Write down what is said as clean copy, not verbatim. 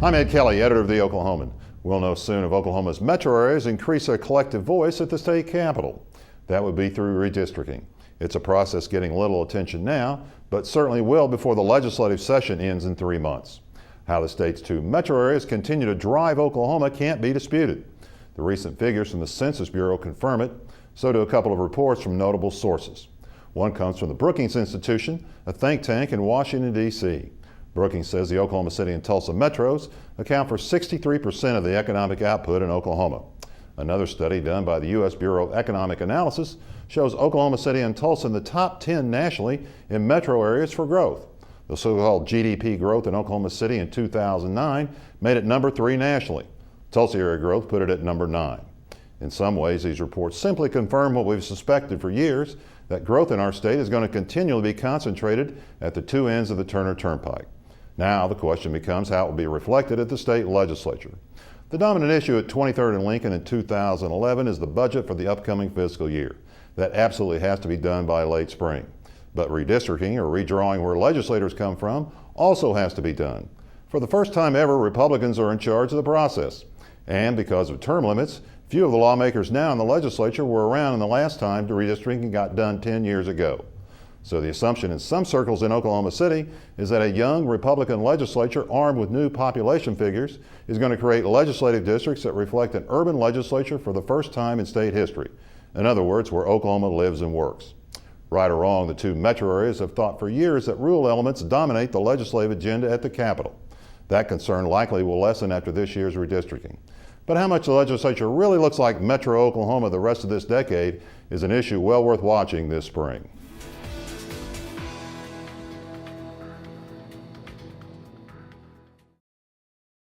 I'm Ed Kelley, editor of the Oklahoman. We'll know soon if Oklahoma's metro areas increase their collective voice at the state capitol. That would be through redistricting. It's a process getting little attention now, but certainly will before the legislative session ends in 3 months. How the state's two metro areas continue to drive Oklahoma can't be disputed. The recent figures from the Census Bureau confirm it, so do a couple of reports from notable sources. One comes from the Brookings Institution, a think tank in Washington, D.C. Brookings says the Oklahoma City and Tulsa metros account for 63% of the economic output in Oklahoma. Another study done by the U.S. Bureau of Economic Analysis shows Oklahoma City and Tulsa in the top 10 nationally in metro areas for growth. The so-called GDP growth in Oklahoma City in 2009 made it number 3 nationally. Tulsa area growth put it at number 9. In some ways, these reports simply confirm what we've suspected for years, that growth in our state is going to continually be concentrated at the two ends of the Turner Turnpike. Now the question becomes how it will be reflected at the state legislature. The dominant issue at 23rd and Lincoln in 2011 is the budget for the upcoming fiscal year. That absolutely has to be done by late spring. But redistricting, or redrawing where legislators come from, also has to be done. For the first time ever, Republicans are in charge of the process. And because of term limits, few of the lawmakers now in the legislature were around in the last time the redistricting got done 10 years ago. So the assumption in some circles in Oklahoma City is that a young Republican legislature armed with new population figures is going to create legislative districts that reflect an urban legislature for the first time in state history. In other words, where Oklahoma lives and works. Right or wrong, the two metro areas have thought for years that rural elements dominate the legislative agenda at the Capitol. That concern likely will lessen after this year's redistricting. But how much the legislature really looks like Metro Oklahoma the rest of this decade is an issue well worth watching this spring.